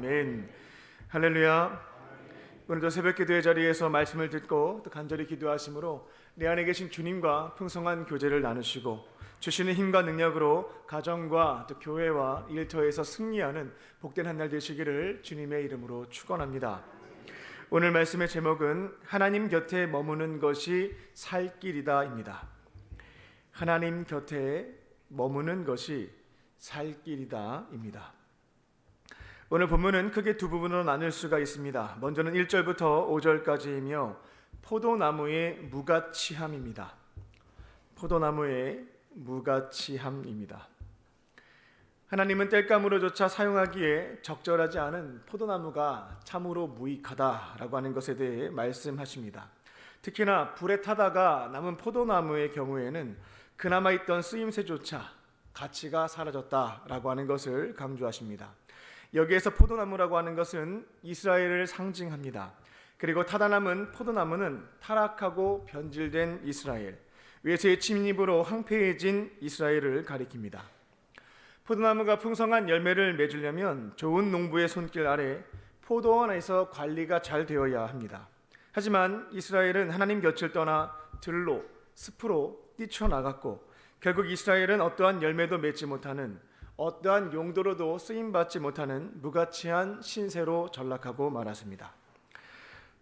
아멘. 할렐루야. 오늘도 새벽 기도의 자리에서 말씀을 듣고 또 간절히 기도하심으로 내 안에 계신 주님과 풍성한 교제를 나누시고 주시는 힘과 능력으로 가정과 또 교회와 일터에서 승리하는 복된 한 날 되시기를 주님의 이름으로 축원합니다. 오늘 말씀의 제목은 하나님 곁에 머무는 것이 살 길이다입니다. 하나님 곁에 머무는 것이 살 길이다입니다. 오늘 본문은 크게 두 부분으로 나눌 수가 있습니다. 먼저는 1절부터 5절까지이며 포도나무의 무가치함입니다. 포도나무의 무가치함입니다. 하나님은 땔감으로조차 사용하기에 적절하지 않은 포도나무가 참으로 무익하다라고 하는 것에 대해 말씀하십니다. 특히나 불에 타다가 남은 포도나무의 경우에는 그나마 있던 쓰임새조차 가치가 사라졌다라고 하는 것을 강조하십니다. 여기에서 포도나무라고 하는 것은 이스라엘을 상징합니다. 그리고 타다 남은 포도나무는 타락하고 변질된 이스라엘, 외세의 침입으로 황폐해진 이스라엘을 가리킵니다. 포도나무가 풍성한 열매를 맺으려면 좋은 농부의 손길 아래 포도원에서 관리가 잘 되어야 합니다. 하지만 이스라엘은 하나님 곁을 떠나 들로, 습으로 뛰쳐나갔고 결국 이스라엘은 어떠한 열매도 맺지 못하는, 어떠한 용도로도 쓰임받지 못하는 무가치한 신세로 전락하고 말았습니다.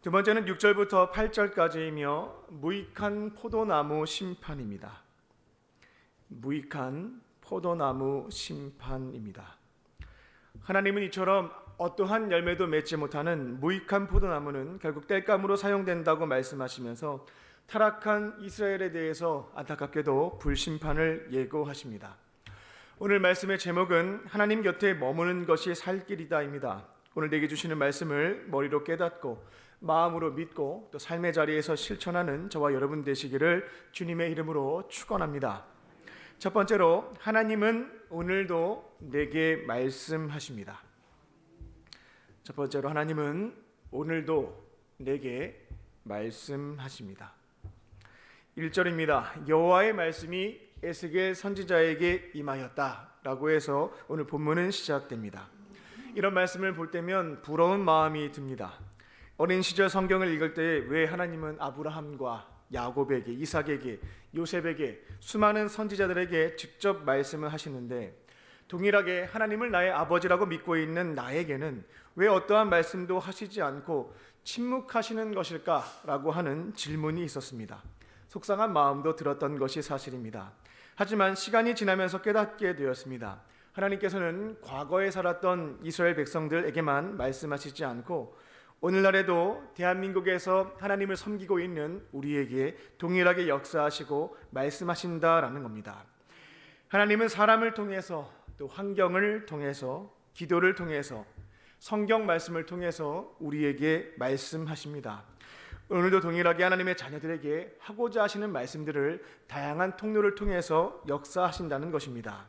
두 번째는 6절부터 8절까지이며 무익한 포도나무 심판입니다. 무익한 포도나무 심판입니다. 하나님은 이처럼 어떠한 열매도 맺지 못하는 무익한 포도나무는 결국 땔감으로 사용된다고 말씀하시면서 타락한 이스라엘에 대해서 안타깝게도 불심판을 예고하십니다. 오늘 말씀의 제목은 하나님 곁에 머무는 것이 살 길이다입니다. 오늘 내게 주시는 말씀을 머리로 깨닫고 마음으로 믿고 또 삶의 자리에서 실천하는 저와 여러분 되시기를 주님의 이름으로 축원합니다. 첫 번째로 하나님은 오늘도 내게 말씀하십니다. 첫 번째로 하나님은 오늘도 내게 말씀하십니다. 1절입니다. 여호와의 말씀이 에스겔 선지자에게 임하였다라고 해서 오늘 본문은 시작됩니다. 이런 말씀을 볼 때면 부러운 마음이 듭니다. 어린 시절 성경을 읽을 때 왜 하나님은 아브라함과 야곱에게, 이삭에게, 요셉에게, 수많은 선지자들에게 직접 말씀을 하시는데 동일하게 하나님을 나의 아버지라고 믿고 있는 나에게는 왜 어떠한 말씀도 하시지 않고 침묵하시는 것일까라고 하는 질문이 있었습니다. 속상한 마음도 들었던 것이 사실입니다. 하지만 시간이 지나면서 깨닫게 되었습니다. 하나님께서는 과거에 살았던 이스라엘 백성들에게만 말씀하시지 않고 오늘날에도 대한민국에서 하나님을 섬기고 있는 우리에게 동일하게 역사하시고 말씀하신다라는 겁니다. 하나님은 사람을 통해서 또 환경을 통해서 기도를 통해서 성경 말씀을 통해서 우리에게 말씀하십니다. 오늘도 동일하게 하나님의 자녀들에게 하고자 하시는 말씀들을 다양한 통로를 통해서 역사하신다는 것입니다.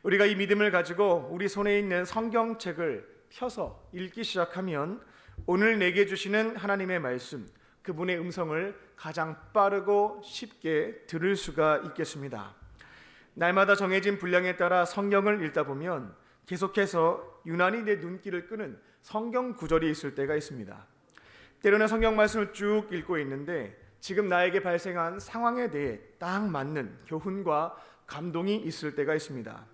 우리가 이 믿음을 가지고 우리 손에 있는 성경책을 펴서 읽기 시작하면 오늘 내게 주시는 하나님의 말씀, 그분의 음성을 가장 빠르고 쉽게 들을 수가 있겠습니다. 날마다 정해진 분량에 따라 성경을 읽다 보면 계속해서 유난히 내 눈길을 끄는 성경 구절이 있을 때가 있습니다. 때로는 성경 말씀을 쭉 읽고 있는데 지금 나에게 발생한 상황에 대해 딱 맞는 교훈과 감동이 있을 때가 있습니다.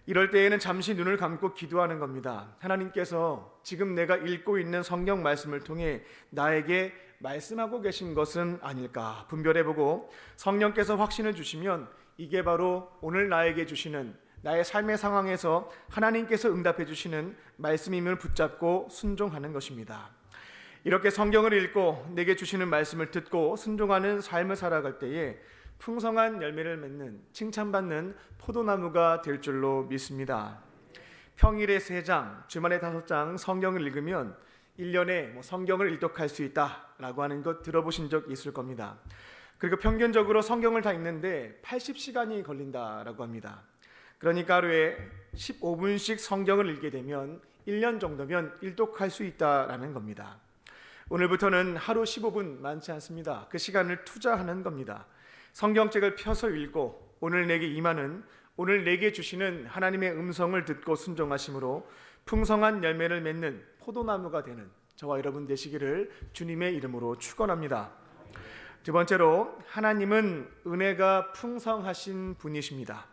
이럴 때에는 잠시 눈을 감고 기도하는 겁니다. 하나님께서 지금 내가 읽고 있는 성경 말씀을 통해 나에게 말씀하고 계신 것은 아닐까 분별해보고 성령께서 확신을 주시면 이게 바로 오늘 나에게 주시는 나의 삶의 상황에서 하나님께서 응답해 주시는 말씀임을 붙잡고 순종하는 것입니다. 이렇게 성경을 읽고 내게 주시는 말씀을 듣고 순종하는 삶을 살아갈 때에 풍성한 열매를 맺는 칭찬받는 포도나무가 될 줄로 믿습니다. 평일에 3장, 주말에 5장 성경을 읽으면 1년에 성경을 일독할 수 있다라고 하는 것 들어보신 적 있을 겁니다. 그리고 평균적으로 성경을 다 읽는데 80시간이 걸린다라고 합니다. 그러니까 하루에 15분씩 성경을 읽게 되면 1년 정도면 일독할 수 있다라는 겁니다. 오늘부터는 하루 15분 많지 않습니다. 그 시간을 투자하는 겁니다. 성경책을 펴서 읽고 오늘 내게 임하는, 오늘 내게 주시는 하나님의 음성을 듣고 순종하심으로 풍성한 열매를 맺는 포도나무가 되는 저와 여러분 되시기를 주님의 이름으로 축원합니다. 두 번째로, 하나님은 은혜가 풍성하신 분이십니다.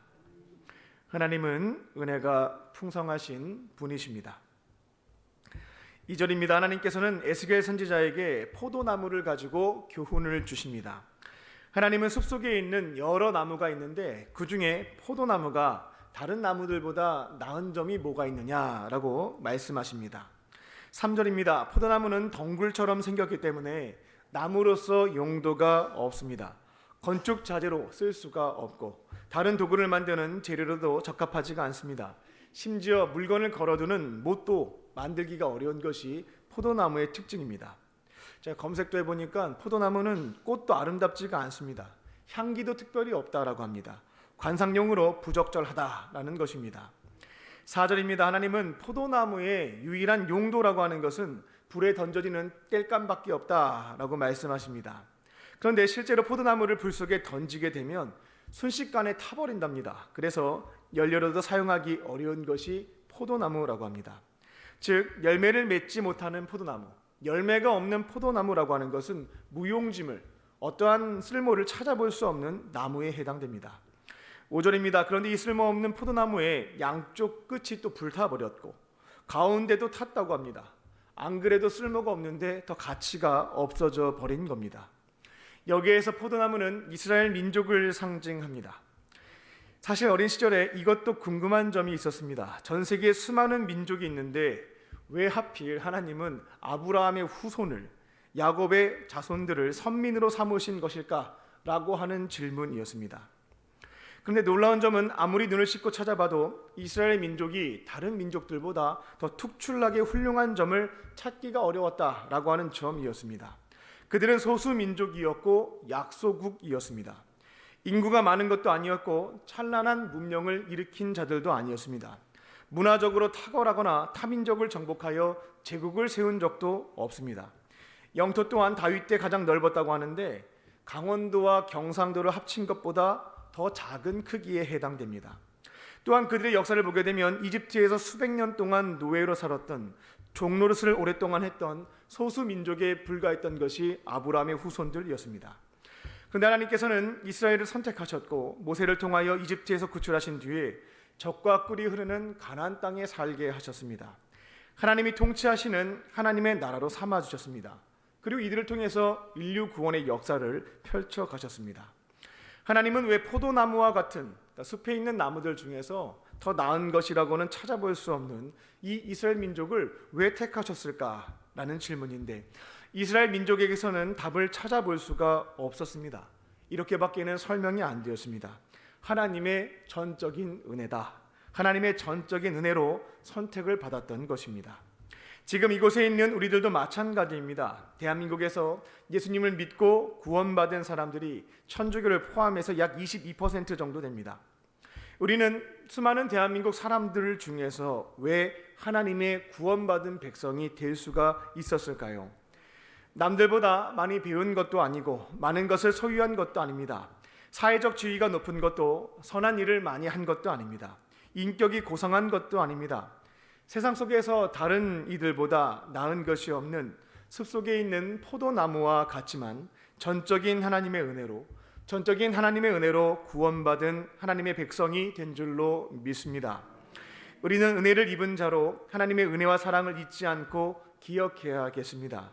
하나님은 은혜가 풍성하신 분이십니다. 2절입니다. 하나님께서는 에스겔 선지자에게 포도나무를 가지고 교훈을 주십니다. 하나님은 숲속에 있는 여러 나무가 있는데 그 중에 포도나무가 다른 나무들보다 나은 점이 뭐가 있느냐라고 말씀하십니다. 3절입니다. 포도나무는 덩굴처럼 생겼기 때문에 나무로서 용도가 없습니다. 건축 자재로 쓸 수가 없고 다른 도구를 만드는 재료로도 적합하지가 않습니다. 심지어 물건을 걸어두는 못도 만들기가 어려운 것이 포도나무의 특징입니다. 제가 검색도 해보니까 포도나무는 꽃도 아름답지가 않습니다. 향기도 특별히 없다라고 합니다. 관상용으로 부적절하다라는 것입니다. 4절입니다. 하나님은 포도나무의 유일한 용도라고 하는 것은 불에 던져지는 땔감밖에 없다라고 말씀하십니다. 그런데 실제로 포도나무를 불 속에 던지게 되면 순식간에 타버린답니다. 그래서 연료로도 사용하기 어려운 것이 포도나무라고 합니다. 즉 열매를 맺지 못하는 포도나무, 열매가 없는 포도나무라고 하는 것은 무용지물, 어떠한 쓸모를 찾아볼 수 없는 나무에 해당됩니다. 5절입니다. 그런데 이 쓸모없는 포도나무의 양쪽 끝이 또 불타버렸고 가운데도 탔다고 합니다. 안 그래도 쓸모가 없는데 더 가치가 없어져 버린 겁니다. 여기에서 포도나무는 이스라엘 민족을 상징합니다. 사실 어린 시절에 이것도 궁금한 점이 있었습니다. 전 세계에 수많은 민족이 있는데 왜 하필 하나님은 아브라함의 후손을, 야곱의 자손들을 선민으로 삼으신 것일까라고 하는 질문이었습니다. 그런데 놀라운 점은 아무리 눈을 씻고 찾아봐도 이스라엘 민족이 다른 민족들보다 더 특출나게 훌륭한 점을 찾기가 어려웠다라고 하는 점이었습니다. 그들은 소수 민족이었고 약소국이었습니다. 인구가 많은 것도 아니었고 찬란한 문명을 일으킨 자들도 아니었습니다. 문화적으로 탁월하거나 타민족을 정복하여 제국을 세운 적도 없습니다. 영토 또한 다윗 때 가장 넓었다고 하는데 강원도와 경상도를 합친 것보다 더 작은 크기에 해당됩니다. 또한 그들의 역사를 보게 되면 이집트에서 수백 년 동안 노예로 살았던, 종노릇을 오랫동안 했던 소수 민족에 불과했던 것이 아브라함의 후손들이었습니다. 그런데 하나님께서는 이스라엘을 선택하셨고 모세를 통하여 이집트에서 구출하신 뒤에 적과 꿀이 흐르는 가나안 땅에 살게 하셨습니다. 하나님이 통치하시는 하나님의 나라로 삼아주셨습니다. 그리고 이들을 통해서 인류 구원의 역사를 펼쳐 가셨습니다. 하나님은 왜 포도나무와 같은 숲에 있는 나무들 중에서 더 나은 것이라고는 찾아볼 수 없는 이 이스라엘 민족을 왜 택하셨을까라는 질문인데 이스라엘 민족에게서는 답을 찾아볼 수가 없었습니다. 이렇게밖에는 설명이 안 되었습니다. 하나님의 전적인 은혜다. 하나님의 전적인 은혜로 선택을 받았던 것입니다. 지금 이곳에 있는 우리들도 마찬가지입니다. 대한민국에서 예수님을 믿고 구원받은 사람들이 천주교를 포함해서 약 22% 정도 됩니다. 우리는 수많은 대한민국 사람들 중에서 왜 하나님의 구원받은 백성이 될 수가 있었을까요? 남들보다 많이 배운 것도 아니고 많은 것을 소유한 것도 아닙니다. 사회적 지위가 높은 것도 선한 일을 많이 한 것도 아닙니다. 인격이 고상한 것도 아닙니다. 세상 속에서 다른 이들보다 나은 것이 없는 숲속에 있는 포도나무와 같지만 전적인 하나님의 은혜로 구원받은 하나님의 백성이 된 줄로 믿습니다. 우리는 은혜를 입은 자로 하나님의 은혜와 사랑을 잊지 않고 기억해야겠습니다.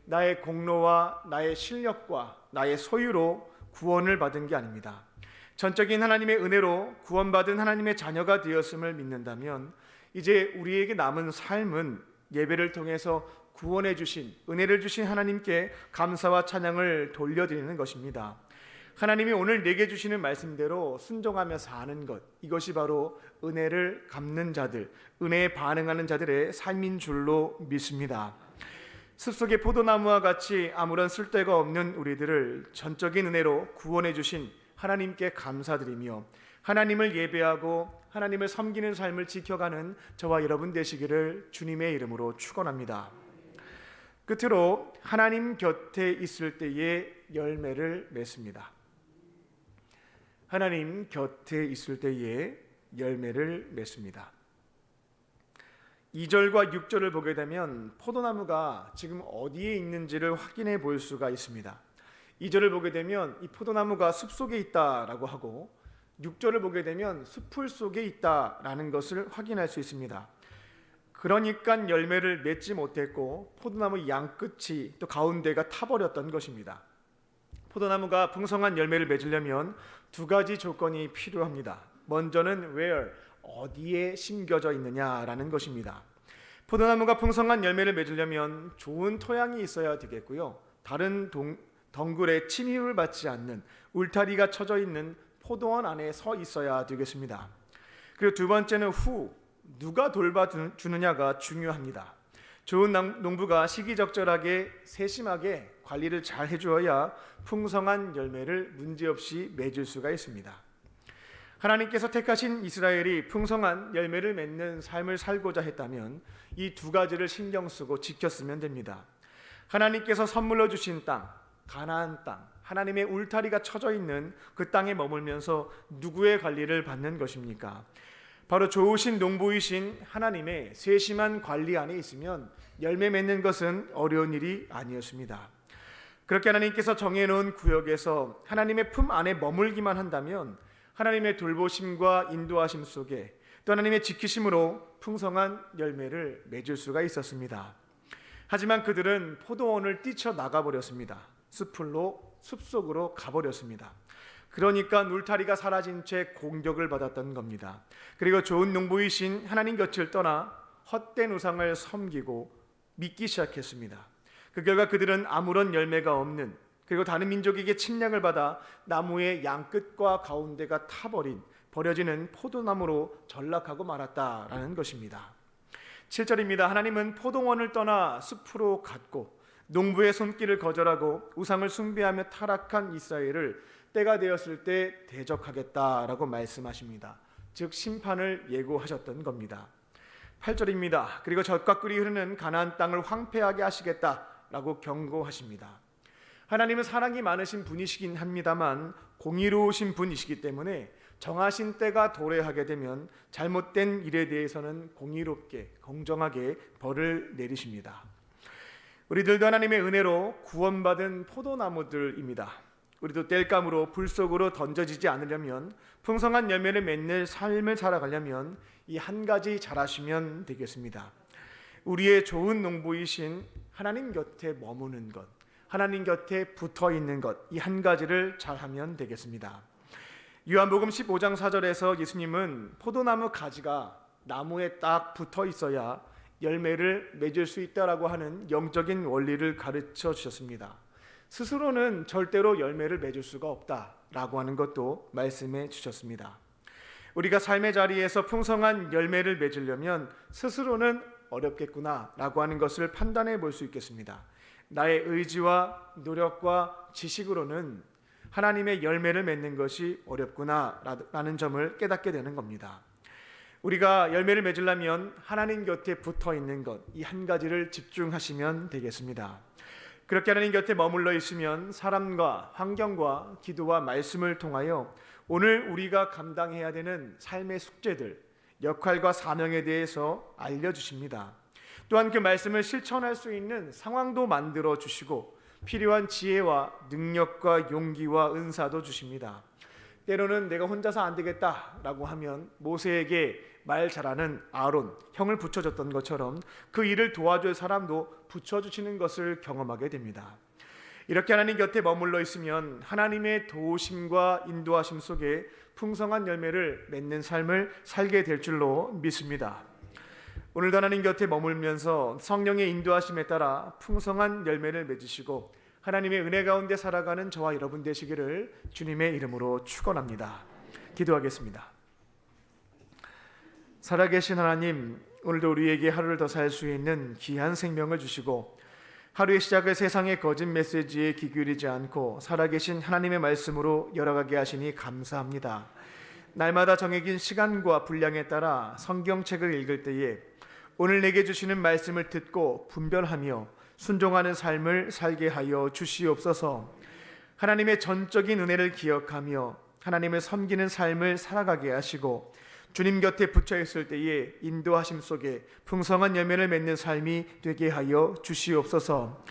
나의 공로와 나의 실력과 나의 소유로 구원을 받은 게 아닙니다. 전적인 하나님의 은혜로 구원받은 하나님의 자녀가 되었음을 믿는다면 이제 우리에게 남은 삶은 예배를 통해서 구원해 주신, 은혜를 주신 하나님께 감사와 찬양을 돌려드리는 것입니다. 하나님이 오늘 내게 주시는 말씀대로 순종하며 사는 것, 이것이 바로 은혜를 갚는 자들, 은혜에 반응하는 자들의 삶인 줄로 믿습니다. 숲속의 포도나무와 같이 아무런 쓸데가 없는 우리들을 전적인 은혜로 구원해 주신 하나님께 감사드리며 하나님을 예배하고 하나님을 섬기는 삶을 지켜가는 저와 여러분 되시기를 주님의 이름으로 축원합니다. 끝으로 하나님 곁에 있을 때의 열매를 맺습니다. 하나님 곁에 있을 때의 열매를 맺습니다. 2절과 6절을 보게 되면 포도나무가 지금 어디에 있는지를 확인해 볼 수가 있습니다. 2절을 보게 되면 이 포도나무가 숲속에 있다라고 하고 6절을 보게 되면 숲풀 속에 있다라는 것을 확인할 수 있습니다. 그러니까 열매를 맺지 못했고 포도나무 양끝이 또 가운데가 타버렸던 것입니다. 포도나무가 풍성한 열매를 맺으려면 두 가지 조건이 필요합니다. 먼저는 where, 어디에 심겨져 있느냐라는 것입니다. 포도나무가 풍성한 열매를 맺으려면 좋은 토양이 있어야 되겠고요. 다른 덩굴에 침입을 받지 않는 울타리가 쳐져 있는 포도원 안에 서 있어야 되겠습니다. 그리고 두 번째는 who, 누가 돌봐주느냐가 중요합니다. 좋은 농부가 시기적절하게 세심하게 관리를 잘 해주어야 풍성한 열매를 문제없이 맺을 수가 있습니다. 하나님께서 택하신 이스라엘이 풍성한 열매를 맺는 삶을 살고자 했다면 이 두 가지를 신경 쓰고 지켰으면 됩니다. 하나님께서 선물로 주신 땅, 가나안 땅, 하나님의 울타리가 쳐져 있는 그 땅에 머물면서 누구의 관리를 받는 것입니까? 바로 좋으신 농부이신 하나님의 세심한 관리 안에 있으면 열매 맺는 것은 어려운 일이 아니었습니다. 그렇게 하나님께서 정해놓은 구역에서 하나님의 품 안에 머물기만 한다면 하나님의 돌보심과 인도하심 속에 또 하나님의 지키심으로 풍성한 열매를 맺을 수가 있었습니다. 하지만 그들은 포도원을 뛰쳐나가버렸습니다. 숲풀로 숲속으로 가버렸습니다. 그러니까 울타리가 사라진 채 공격을 받았던 겁니다. 그리고 좋은 농부이신 하나님 곁을 떠나 헛된 우상을 섬기고 믿기 시작했습니다. 그 결과 그들은 아무런 열매가 없는, 그리고 다른 민족에게 침략을 받아 나무의 양끝과 가운데가 타버린 버려지는 포도나무로 전락하고 말았다라는 것입니다. 7절입니다. 하나님은 포도원을 떠나 숲으로 갔고 농부의 손길을 거절하고 우상을 숭배하며 타락한 이스라엘을 때가 되었을 때 대적하겠다라고 말씀하십니다. 즉 심판을 예고하셨던 겁니다. 8절입니다. 그리고 젖과 꿀이 흐르는 가나안 땅을 황폐하게 하시겠다라고 경고하십니다. 하나님은 사랑이 많으신 분이시긴 합니다만 공의로우신 분이시기 때문에 정하신 때가 도래하게 되면 잘못된 일에 대해서는 공의롭게 공정하게 벌을 내리십니다. 우리들도 하나님의 은혜로 구원받은 포도나무들입니다. 우리도 땔감으로 불 속으로 던져지지 않으려면, 풍성한 열매를 맺는 삶을 살아가려면 이 한 가지 잘하시면 되겠습니다. 우리의 좋은 농부이신 하나님 곁에 머무는 것, 하나님 곁에 붙어 있는 것, 이 한 가지를 잘하면 되겠습니다. 요한복음 15장 4절에서 예수님은 포도나무 가지가 나무에 딱 붙어 있어야 열매를 맺을 수 있다라고 하는 영적인 원리를 가르쳐 주셨습니다. 스스로는 절대로 열매를 맺을 수가 없다라고 하는 것도 말씀해 주셨습니다. 우리가 삶의 자리에서 풍성한 열매를 맺으려면 스스로는 어렵겠구나라고 하는 것을 판단해 볼 수 있겠습니다. 나의 의지와 노력과 지식으로는 하나님의 열매를 맺는 것이 어렵구나라는 점을 깨닫게 되는 겁니다. 우리가 열매를 맺으려면 하나님 곁에 붙어 있는 것, 이 한 가지를 집중하시면 되겠습니다. 그렇게 하나님 곁에 머물러 있으면 사람과 환경과 기도와 말씀을 통하여 오늘 우리가 감당해야 되는 삶의 숙제들, 역할과 사명에 대해서 알려주십니다. 또한 그 말씀을 실천할 수 있는 상황도 만들어 주시고 필요한 지혜와 능력과 용기와 은사도 주십니다. 때로는 내가 혼자서 안 되겠다라고 하면 모세에게 말 잘하는 아론, 형을 붙여줬던 것처럼 그 일을 도와줄 사람도 붙여주시는 것을 경험하게 됩니다. 이렇게 하나님 곁에 머물러 있으면 하나님의 도우심과 인도하심 속에 풍성한 열매를 맺는 삶을 살게 될 줄로 믿습니다. 오늘도 하나님 곁에 머물면서 성령의 인도하심에 따라 풍성한 열매를 맺으시고 하나님의 은혜 가운데 살아가는 저와 여러분 되시기를 주님의 이름으로 축원합니다. 기도하겠습니다. 살아계신 하나님, 오늘도 우리에게 하루를 더 살 수 있는 귀한 생명을 주시고 하루의 시작을 세상의 거짓 메시지에 귀 기울이지 않고 살아계신 하나님의 말씀으로 열어가게 하시니 감사합니다. 날마다 정해진 시간과 분량에 따라 성경책을 읽을 때에 오늘 내게 주시는 말씀을 듣고 분별하며 순종하는 삶을 살게 하여 주시옵소서. 하나님의 전적인 은혜를 기억하며 하나님을 섬기는 삶을 살아가게 하시고 주님 곁에 붙여 있을 때에 인도하심 속에 풍성한 열매를 맺는 삶이 되게 하여 주시옵소서.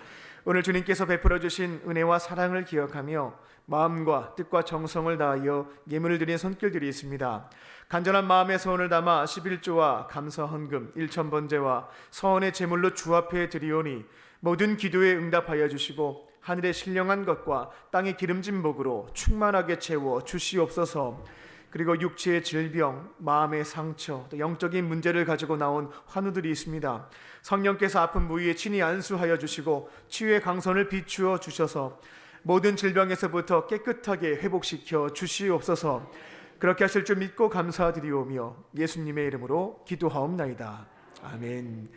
오늘 주님께서 베풀어 주신 은혜와 사랑을 기억하며 마음과 뜻과 정성을 다하여 예물을 드린 손길들이 있습니다. 간절한 마음에 소원을 담아 11조와 감사 헌금 1,000번제와 서원의 제물로 주 앞에 드리오니 모든 기도에 응답하여 주시고 하늘의 신령한 것과 땅의 기름진 복으로 충만하게 채워 주시옵소서. 그리고 육체의 질병, 마음의 상처, 또 영적인 문제를 가지고 나온 환우들이 있습니다. 성령께서 아픈 부위에 친히 안수하여 주시고 치유의 강선을 비추어 주셔서 모든 질병에서부터 깨끗하게 회복시켜 주시옵소서. 그렇게 하실 줄 믿고 감사드리오며 예수님의 이름으로 기도하옵나이다. 아멘.